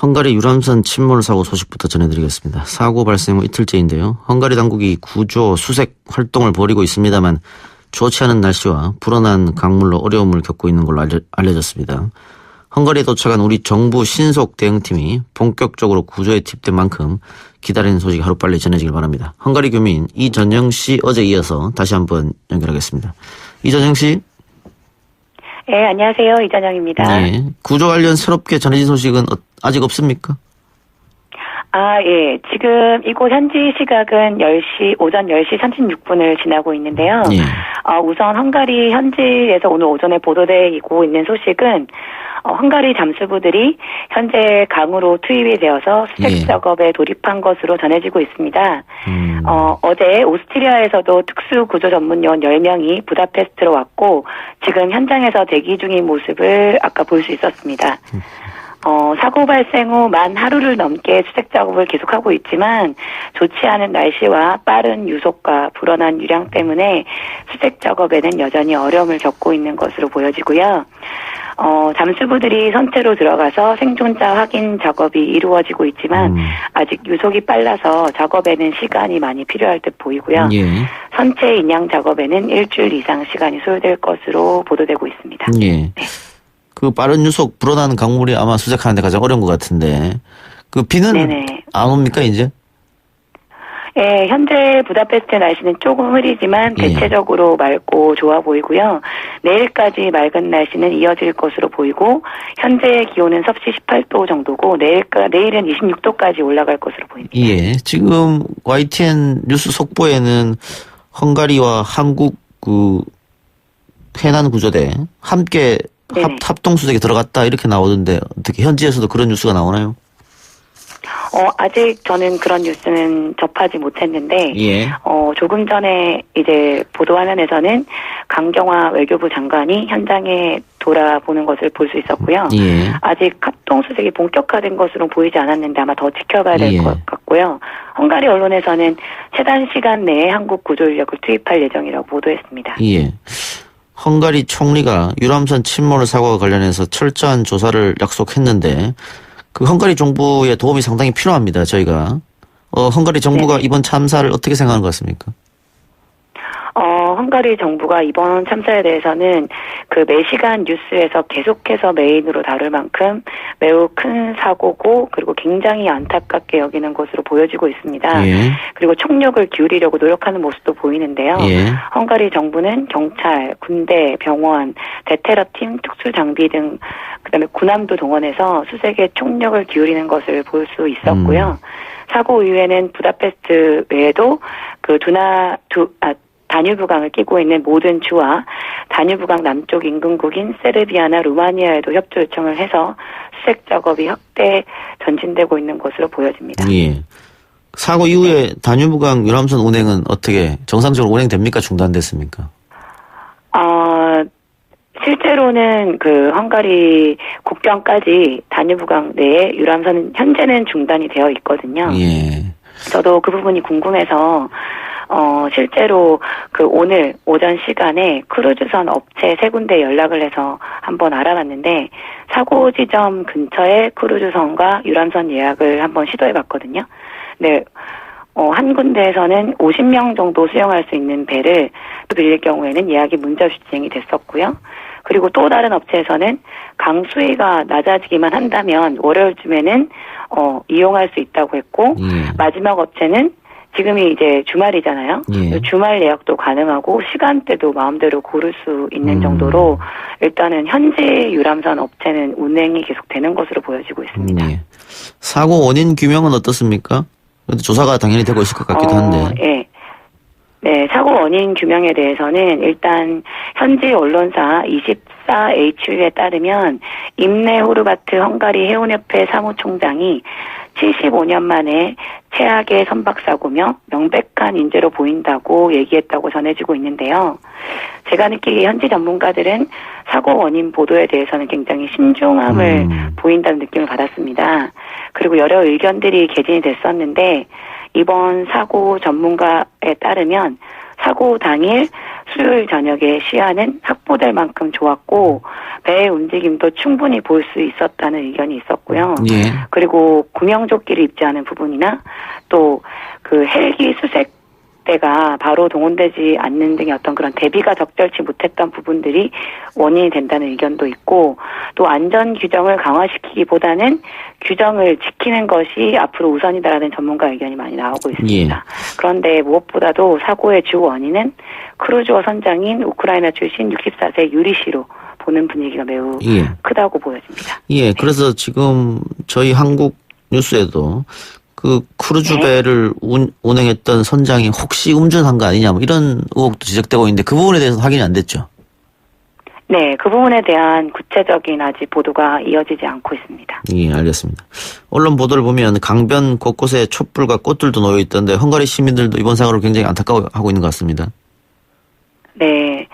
헝가리 유람선 침몰 사고 소식부터 전해드리겠습니다. 사고 발생 후 이틀째인데요. 헝가리 당국이 구조, 수색 활동을 벌이고 있습니다만 좋지 않은 날씨와 불어난 강물로 어려움을 겪고 있는 걸로 알려졌습니다. 헝가리에 도착한 우리 정부 신속 대응팀이 본격적으로 구조에 투입된 만큼 기다리는 소식이 하루빨리 전해지길 바랍니다. 헝가리 교민 이전영 씨 어제 이어서 다시 한번 연결하겠습니다. 이전영 씨. 네, 안녕하세요. 이전영입니다. 네, 구조 관련 새롭게 전해진 소식은 아직 없습니까? 예. 지금 이곳 현지 시각은 오전 10시 36분을 지나고 있는데요. 예. 우선 헝가리 현지에서 오늘 오전에 보도되고 있는 소식은 헝가리 잠수부들이 현재 강으로 투입이 되어서 수색 작업에 돌입한 것으로 전해지고 있습니다. 어제 오스트리아에서도 특수구조 전문요원 10명이 부다페스트로 왔고 지금 현장에서 대기 중인 모습을 아까 볼 수 있었습니다. 사고 발생 후 만 하루를 넘게 수색 작업을 계속하고 있지만 좋지 않은 날씨와 빠른 유속과 불어난 유량 때문에 수색 작업에는 여전히 어려움을 겪고 있는 것으로 보여지고요. 잠수부들이 선체로 들어가서 생존자 확인 작업이 이루어지고 있지만 아직 유속이 빨라서 작업에는 시간이 많이 필요할 듯 보이고요. 예. 선체 인양 작업에는 일주일 이상 시간이 소요될 것으로 보도되고 있습니다. 예. 네. 그 빠른 유속 불어나는 강물이 아마 수색하는데 가장 어려운 것 같은데 그 비는 네네. 안 옵니까 이제? 예, 현재 부다페스트 날씨는 조금 흐리지만 대체적으로 맑고 좋아 보이고요. 내일까지 맑은 날씨는 이어질 것으로 보이고 현재 기온은 섭씨 18도 정도고 내일은 26도까지 올라갈 것으로 보입니다. 예, 지금 YTN 뉴스 속보에는 헝가리와 한국 그 해난 구조대 함께 합동 수색에 들어갔다 이렇게 나오던데 어떻게 현지에서도 그런 뉴스가 나오나요? 아직 저는 그런 뉴스는 접하지 못했는데, 조금 전에 이제 보도 화면에서는 강경화 외교부 장관이 현장에 돌아보는 것을 볼 수 있었고요. 아직 합동 수색이 본격화된 것으로 보이지 않았는데 아마 더 지켜봐야 될 것 같고요. 헝가리 언론에서는 최단 시간 내에 한국 구조 인력을 투입할 예정이라고 보도했습니다. 예. 헝가리 총리가 유람선 침몰 사고와 관련해서 철저한 조사를 약속했는데 그 헝가리 정부의 도움이 상당히 필요합니다. 저희가 헝가리 정부가 이번 참사를 어떻게 생각하는 것 같습니까? 헝가리 정부가 이번 참사에 대해서는 그 매시간 뉴스에서 계속해서 메인으로 다룰 만큼 매우 큰 사고고 그리고 굉장히 안타깝게 여기는 것으로 보여지고 있습니다. 그리고 총력을 기울이려고 노력하는 모습도 보이는데요. 헝가리 정부는 경찰, 군대, 병원, 대테러팀, 특수장비 등 그다음에 군함도 동원해서 수색에 총력을 기울이는 것을 볼 수 있었고요. 사고 이후에는 부다페스트 외에도 그 다뉴브강을 끼고 있는 모든 주와 다뉴브강 남쪽 인근국인 세르비아나 루마니아에도 협조 요청을 해서 수색 작업이 확대 전진되고 있는 것으로 보여집니다. 예. 사고 이후에 다뉴브강 유람선 운행은 어떻게 정상적으로 운행됩니까? 중단됐습니까? 실제로는 그 헝가리 국경까지 다뉴브강 내에 유람선은 현재는 중단이 되어 있거든요. 저도 그 부분이 궁금해서 실제로 그 오늘 오전 시간에 크루즈선 업체 3군데 연락을 해서 한번 알아봤는데 사고 지점 근처에 크루즈선과 유람선 예약을 한번 시도해 봤거든요. 네. 한 군데에서는 50명 정도 수용할 수 있는 배를 빌릴 경우에는 예약이 문제없이 진행이 됐었고요. 그리고 또 다른 업체에서는 강 수위가 낮아지기만 한다면 월요일쯤에는 이용할 수 있다고 했고 마지막 업체는 지금이 이제 주말이잖아요. 주말 예약도 가능하고 시간대도 마음대로 고를 수 있는 정도로 일단은 현재 유람선 업체는 운행이 계속되는 것으로 보여지고 있습니다. 사고 원인 규명은 어떻습니까? 조사가 당연히 되고 있을 것 같기도 한데. 네, 사고 원인 규명에 대해서는 일단 현지 언론사 24H에 따르면 임레 호르바트 헝가리 해운협회 사무총장이 75년 만에 최악의 선박사고며 명백한 인재로 보인다고 얘기했다고 전해지고 있는데요. 제가 느끼기에 현지 전문가들은 사고 원인 보도에 대해서는 굉장히 신중함을 보인다는 느낌을 받았습니다. 그리고 여러 의견들이 개진이 됐었는데 이번 사고 전문가에 따르면 사고 당일 수요일 저녁에 시야는 확보될 만큼 좋았고 배의 움직임도 충분히 볼 수 있었다는 의견이 있었고요. 예. 그리고 구명조끼를 입지 않은 부분이나 또 그 헬기 수색대가 바로 동원되지 않는 등의 어떤 그런 대비가 적절치 못했던 부분들이 원인이 된다는 의견도 있고 또 안전 규정을 강화시키기보다는 규정을 지키는 것이 앞으로 우선이다라는 전문가 의견이 많이 나오고 있습니다. 예. 그런데 무엇보다도 사고의 주 원인은 크루즈와 선장인 우크라이나 출신 64세 유리 씨로 보는 분위기가 매우 크다고 보여집니다. 예, 그래서 지금 저희 한국 뉴스에도 그 크루즈 배를 운행했던 선장이 혹시 음주한 거 아니냐 뭐 이런 의혹도 지적되고 있는데 그 부분에 대해서 확인이 안 됐죠? 네, 그 부분에 대한 구체적인 아직 보도가 이어지지 않고 있습니다. 예, 알겠습니다. 언론 보도를 보면 강변 곳곳에 촛불과 꽃들도 놓여 있던데 헝가리 시민들도 이번 사고를 굉장히 안타까워하고 있는 것 같습니다. 네,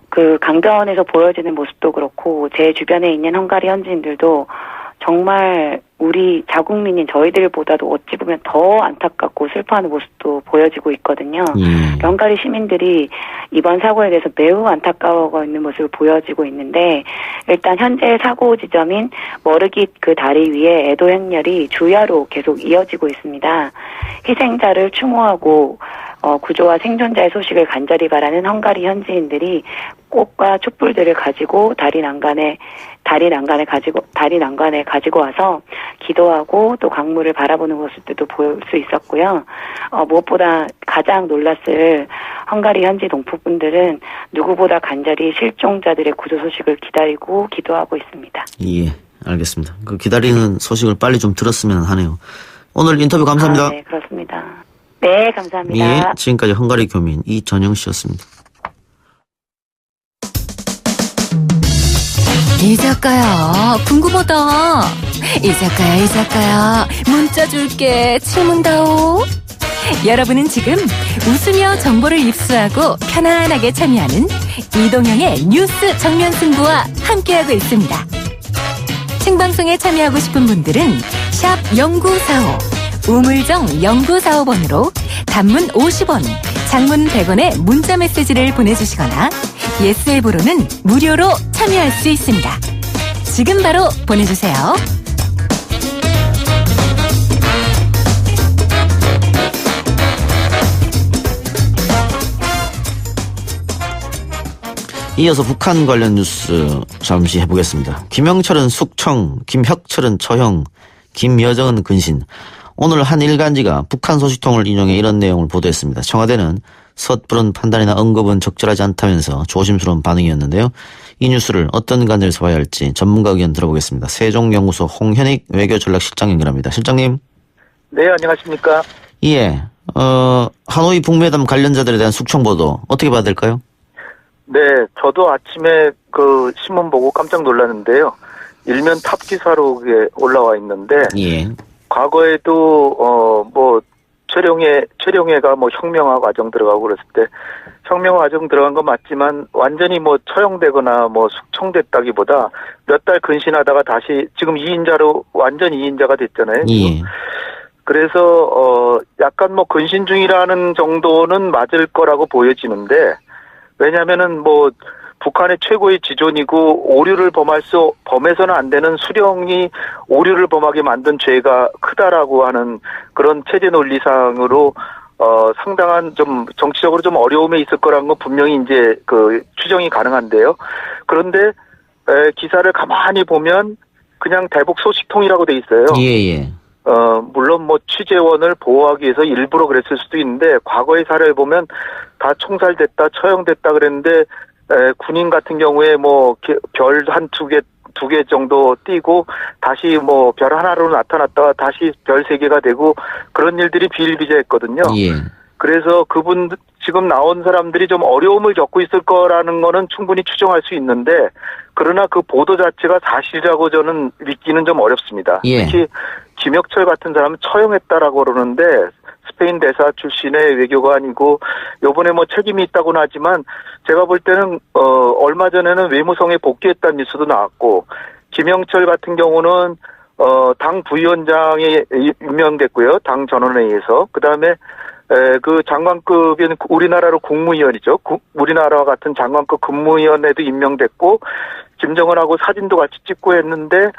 그 강변에서 보여지는 모습도 그렇고 제 주변에 있는 헝가리 현지인들도 정말 우리 자국민인 저희들보다도 어찌 보면 더 안타깝고 슬퍼하는 모습도 보여지고 있거든요. 헝가리 시민들이 이번 사고에 대해서 매우 안타까워하고 있는 모습을 보여지고 있는데 일단 현재 사고 지점인 머르깃 그 다리 위에 애도 행렬이 주야로 계속 이어지고 있습니다. 희생자를 추모하고 구조와 생존자의 소식을 간절히 바라는 헝가리 현지인들이 꽃과 촛불들을 가지고 다리 난간에 가지고 와서 기도하고 또 강물을 바라보는 모습들도 볼 수 있었고요. 무엇보다 가장 놀랐을 헝가리 현지 동포분들은 누구보다 간절히 실종자들의 구조 소식을 기다리고 기도하고 있습니다. 예, 알겠습니다. 그 기다리는 소식을 빨리 좀 들었으면 하네요. 오늘 인터뷰 감사합니다. 네, 그렇습니다. 네, 감사합니다. 예, 지금까지 헝가리 교민 이전영 씨였습니다. 이자카야 궁금하다. 이자카야 문자 줄게 질문다오. 여러분은 지금 웃으며 정보를 입수하고 편안하게 참여하는 이동형의 뉴스 정면 승부와 함께하고 있습니다. 생방송에 참여하고 싶은 분들은 샵 0945 우물정 0945번으로 단문 50원, 장문 100원의 문자 메시지를 보내주시거나 예스 앱으로는 무료로 참여할 수 있습니다. 지금 바로 보내주세요. 이어서 북한 관련 뉴스 잠시 해보겠습니다. 김영철은 숙청, 김혁철은 처형, 김여정은 근신. 오늘 한 일간지가 북한 소식통을 인용해 이런 내용을 보도했습니다. 청와대는 섣부른 판단이나 언급은 적절하지 않다면서 조심스러운 반응이었는데요. 이 뉴스를 어떤 관점에서 봐야 할지 전문가 의견 들어보겠습니다. 세종연구소 홍현익 외교전략실장 연결합니다. 실장님. 네, 안녕하십니까. 예, 하노이 북매담 관련자들에 대한 숙청 보도 어떻게 봐야 될까요? 네, 저도 아침에 그 신문 보고 깜짝 놀랐는데요. 일면 탑 기사로 그게 올라와 있는데, 예. 과거에도 최룡해가 뭐 혁명화 과정 들어가고 그랬을 때 혁명화 과정 들어간 거 맞지만 완전히 뭐 처형되거나 뭐 숙청됐다기보다 몇 달 근신하다가 다시 지금 2인자로 완전 2인자가 됐잖아요. 예. 그래서 약간 뭐 근신 중이라는 정도는 맞을 거라고 보여지는데, 왜냐면은 뭐 북한의 최고의 지존이고 오류를 범해서는 안 되는 수령이 오류를 범하게 만든 죄가 크다라고 하는 그런 체제 논리상으로 상당한 좀 정치적으로 좀 어려움에 있을 거라는 건 분명히 이제 그 추정이 가능한데요. 그런데 기사를 가만히 보면 그냥 대북 소식통이라고 돼 있어요. 예. 물론 뭐 취재원을 보호하기 위해서 일부러 그랬을 수도 있는데 과거의 사례를 보면 다 총살됐다, 처형됐다 그랬는데 군인 같은 경우에 뭐 별 두 개 정도 띄고 다시 뭐 별 하나로 나타났다가 다시 별 3개가 되고 그런 일들이 비일비재했거든요. 예. 그래서 그분 지금 나온 사람들이 좀 어려움을 겪고 있을 거라는 거는 충분히 추정할 수 있는데 그러나 그 보도 자체가 사실이라고 저는 믿기는 좀 어렵습니다. 예. 특히 김혁철 같은 사람은 처형했다라고 그러는데 스페인 대사 출신의 외교관이고 요번에 뭐 책임이 있다고는 하지만 제가 볼 때는 얼마 전에는 외무성에 복귀했다는 뉴스도 나왔고 김영철 같은 경우는 당 부위원장에 임명됐고요. 당 전원회의에서. 그다음에 그 장관급인 우리나라로 국무위원이죠. 우리나라와 같은 장관급 국무위원에도 임명됐고 김정은하고 사진도 같이 찍고 했는데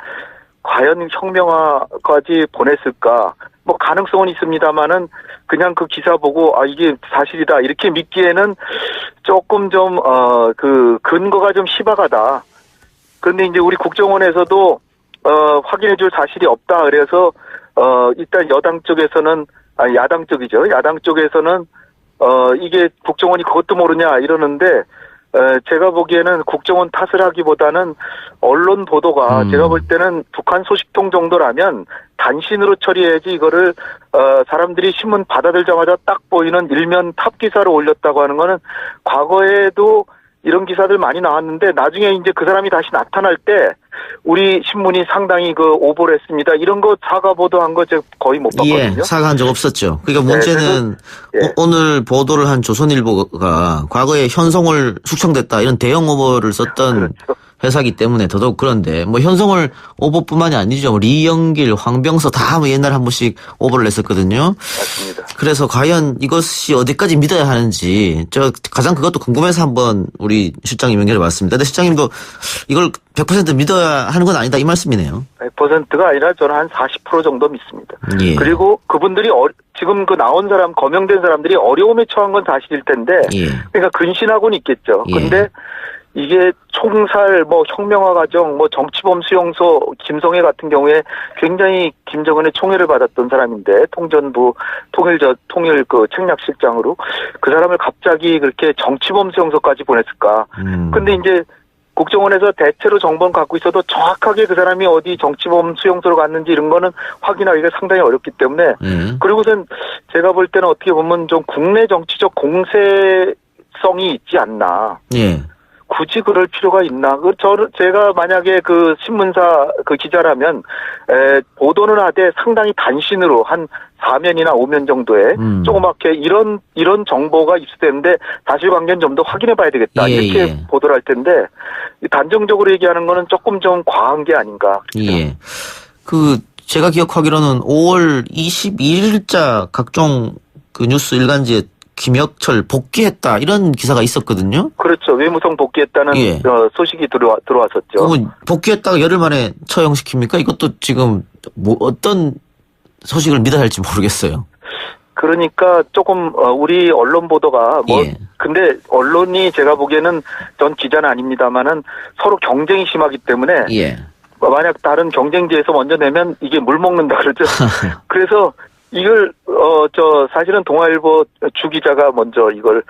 과연 혁명화까지 보냈을까? 뭐 가능성은 있습니다만은 그냥 그 기사 보고 이게 사실이다 이렇게 믿기에는 조금 좀 그 근거가 좀 희박하다. 그런데 이제 우리 국정원에서도 확인해줄 사실이 없다. 그래서 일단 여당 쪽에서는 야당 쪽이죠. 야당 쪽에서는 이게 국정원이 그것도 모르냐 이러는데 제가 보기에는 국정원 탓을 하기보다는 언론 보도가 제가 볼 때는 북한 소식통 정도라면 단신으로 처리해야지 이거를 사람들이 신문 받아들자마자 딱 보이는 일면 탑 기사로 올렸다고 하는 거는 과거에도 이런 기사들 많이 나왔는데 나중에 이제 그 사람이 다시 나타날 때 우리 신문이 상당히 그 오보를 했습니다. 이런 거 사과 보도한 거 제가 거의 못 봤거든요. 예, 사과한 적 없었죠. 그러니까 문제는 예. 오늘 보도를 한 조선일보가 과거에 현송월 숙청됐다 이런 대형 오보를 썼던 그렇죠. 회사기 때문에 더더욱 그런데 뭐 현송월 오보뿐만이 아니죠. 리영길, 황병서 다 뭐 옛날에 한 번씩 오보를 냈었거든요. 맞습니다. 그래서 과연 이것이 어디까지 믿어야 하는지 저 가장 그것도 궁금해서 한번 우리 실장님 연결해 봤습니다. 근데 실장님도 이걸 100% 믿어야 하는 건 아니다 이 말씀이네요. 100%가 아니라 저는 한 40% 정도 믿습니다. 예. 그리고 그분들이 지금 그 나온 사람 거명된 사람들이 어려움에 처한 건 사실일 텐데 예. 그러니까 근신하고는 있겠죠. 예. 근데 이게 총살, 혁명화 과정, 정치범 수용소, 김성애 같은 경우에 굉장히 김정은의 총애를 받았던 사람인데, 통전부, 통일 그 책략실장으로 그 사람을 갑자기 그렇게 정치범 수용소까지 보냈을까. 근데 이제 국정원에서 대체로 정보는 갖고 있어도 정확하게 그 사람이 어디 정치범 수용소로 갔는지 이런 거는 확인하기가 상당히 어렵기 때문에, 그리고선 제가 볼 때는 어떻게 보면 좀 국내 정치적 공세성이 있지 않나. 예. 굳이 그럴 필요가 있나? 제가 만약에 그 신문사 그 기자라면, 보도는 하되 상당히 단신으로 한 4면이나 5면 정도에 조그맣게 이런 정보가 입수되는데 사실관계는 좀 더 확인해 봐야 되겠다. 예, 이렇게 예. 보도를 할 텐데, 단정적으로 얘기하는 거는 조금 좀 과한 게 아닌가. 예. 제가 기억하기로는 5월 22일자 각종 그 뉴스 일간지에 김혁철 복귀했다 이런 기사가 있었거든요. 그렇죠. 외무성 복귀했다는 예. 소식이 들어왔었죠. 그러면 복귀했다가 열흘 만에 처형시킵니까? 이것도 지금 어떤 소식을 믿어야 할지 모르겠어요. 그러니까 조금 우리 언론 보도가 예. 근데 언론이 제가 보기에는 전 기자는 아닙니다만은 서로 경쟁이 심하기 때문에 예. 만약 다른 경쟁지에서 먼저 내면 이게 물 먹는다 그러죠. 그래서 이걸 사실은 동아일보 주 기자가 먼저 이걸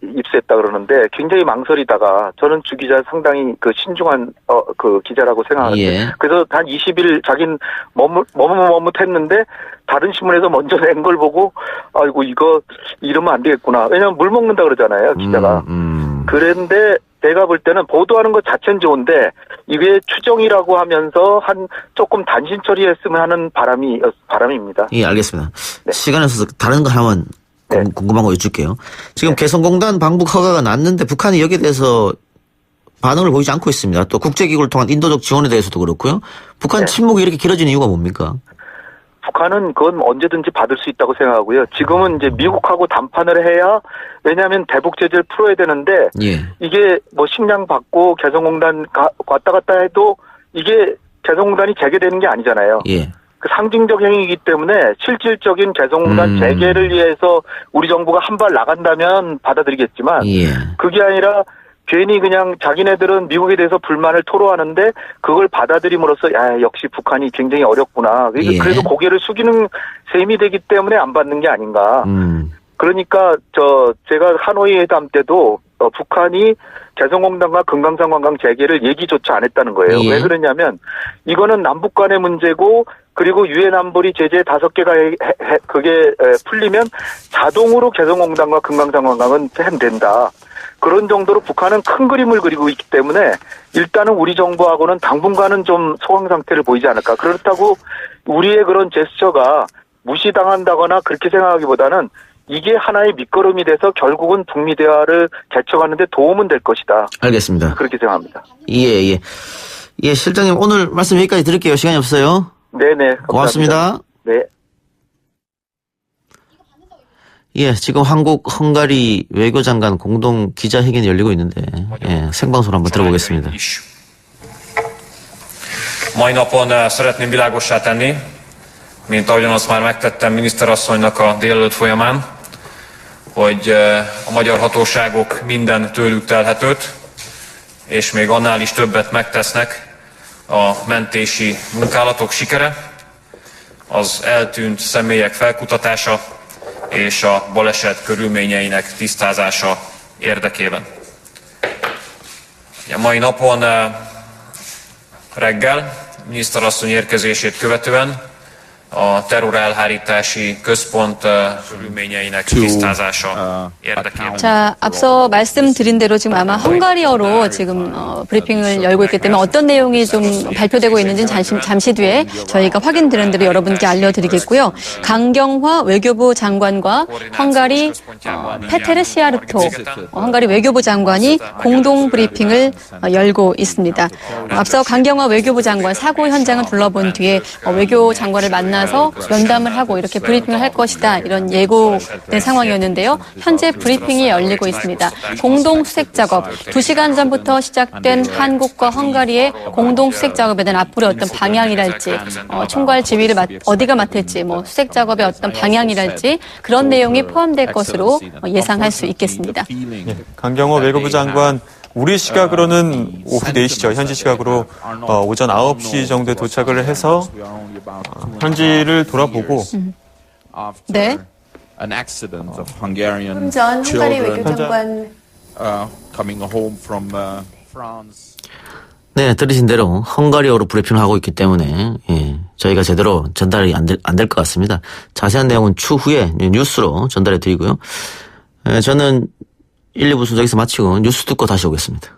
입수했다 그러는데 굉장히 망설이다가 저는 주 기자 상당히 그 신중한 그 기자라고 생각하는데 예. 그래서 한 20일 자긴 머뭇했는데 다른 신문에서 먼저 낸 걸 보고 아이고 이거 이러면 안 되겠구나. 왜냐면 물 먹는다 그러잖아요 기자가. 그런데 내가 볼 때는 보도하는 것 자체는 좋은데 이게 추정이라고 하면서 한 조금 단신 처리했으면 하는 바람입니다. 예, 알겠습니다. 네. 시간 없어서 다른 거 하나만 네. 궁금한 거 여쭐게요. 지금 네. 개성공단 방북 허가가 났는데 북한이 여기에 대해서 반응을 보이지 않고 있습니다. 또 국제기구를 통한 인도적 지원에 대해서도 그렇고요. 북한 네. 침묵이 이렇게 길어지는 이유가 뭡니까? 북한은 그건 언제든지 받을 수 있다고 생각하고요. 지금은 이제 미국하고 담판을 해야 왜냐하면 대북 제재를 풀어야 되는데 예. 이게 식량 받고 개성공단 왔다 갔다 해도 이게 개성공단이 재개되는 게 아니잖아요. 예. 그 상징적 행위이기 때문에 실질적인 개성공단 재개를 위해서 우리 정부가 한 발 나간다면 받아들이겠지만 예. 그게 아니라 괜히 그냥 자기네들은 미국에 대해서 불만을 토로하는데 그걸 받아들임으로써 역시 북한이 굉장히 어렵구나. 예. 그래서 고개를 숙이는 셈이 되기 때문에 안 받는 게 아닌가. 그러니까 제가 하노이 회담 때도 북한이 개성공단과 금강산 관광 재개를 얘기조차 안 했다는 거예요. 예. 왜 그러냐면 이거는 남북 간의 문제고 그리고 유엔 안보리 제재 5개가 그게 풀리면 자동으로 개성공단과 금강산 관광은 된다. 그런 정도로 북한은 큰 그림을 그리고 있기 때문에 일단은 우리 정부하고는 당분간은 좀 소강 상태를 보이지 않을까. 그렇다고 우리의 그런 제스처가 무시당한다거나 그렇게 생각하기보다는 이게 하나의 밑거름이 돼서 결국은 북미 대화를 개척하는 데 도움은 될 것이다. 알겠습니다. 그렇게 생각합니다. 예, 예. 예, 실장님 오늘 말씀 여기까지 드릴게요. 시간이 없어요. 네네. 감사합니다. 고맙습니다. 네. 예, 지금 한국 헝가리 외교장관 공동 기자회견이 열리고 있는데 생방송으로 한번 들어보겠습니다. Mai napon szeretném világossá tenni, mint ahogyan azt már megtettem miniszterasszonynak a délelőtt folyamán, hogy a magyar hatóságok minden tőlük telhetőt, és még annál is többet megtesznek a mentési munkálatok sikere, az eltűnt személyek felkutatása és a baleset körülményeinek tisztázása érdekében. A mai napon reggel miniszterasszony érkezését követően a terrorelhárítási központ körülményeinek tisztázása érdekében. 자, 앞서 말씀드린 대로 지금 아마 헝가리어로 지금 브리핑을 열고 있기 때문에 어떤 내용이 좀 발표되고 있는지는 잠시 뒤에 저희가 확인되는 대로 여러분께 알려드리겠고요. 강경화 외교부 장관과 헝가리 페테르 시아르토 헝가리 외교부 장관이 공동 브리핑을 열고 있습니다. 앞서 강경화 외교부 장관 사고 현장을 둘러본 뒤에 외교 장관을 만나서 면담을 하고 이렇게 브리핑을 할 것이다 이런 예고된 상황이었는데요. 현재 브리핑이 열리고 있습니다. 공동 수색 작업 2시간 전부터 시작된 한국과 헝가리의 공동 수색 작업에 대한 앞으로의 어떤 방향이랄지 총괄 지휘를 어디가 맡을지 수색 작업의 어떤 방향이랄지 그런 내용이 포함될 것으로 예상할 수 있겠습니다. 강경화 외교부 장관 우리 시각으로는 오후 4시죠. 현지 시각으로 오전 9시 정도에 도착을 해서 현지를 돌아보고 네. 전 헝가리 외교장관 네, 들으신 대로 헝가리어로 브리핑을 하고 있기 때문에 저희가 제대로 전달이 안 될 것 같습니다. 자세한 내용은 추후에 뉴스로 전달해 드리고요. 저는 1, 2부 순서 여기서 마치고 뉴스 듣고 다시 오겠습니다.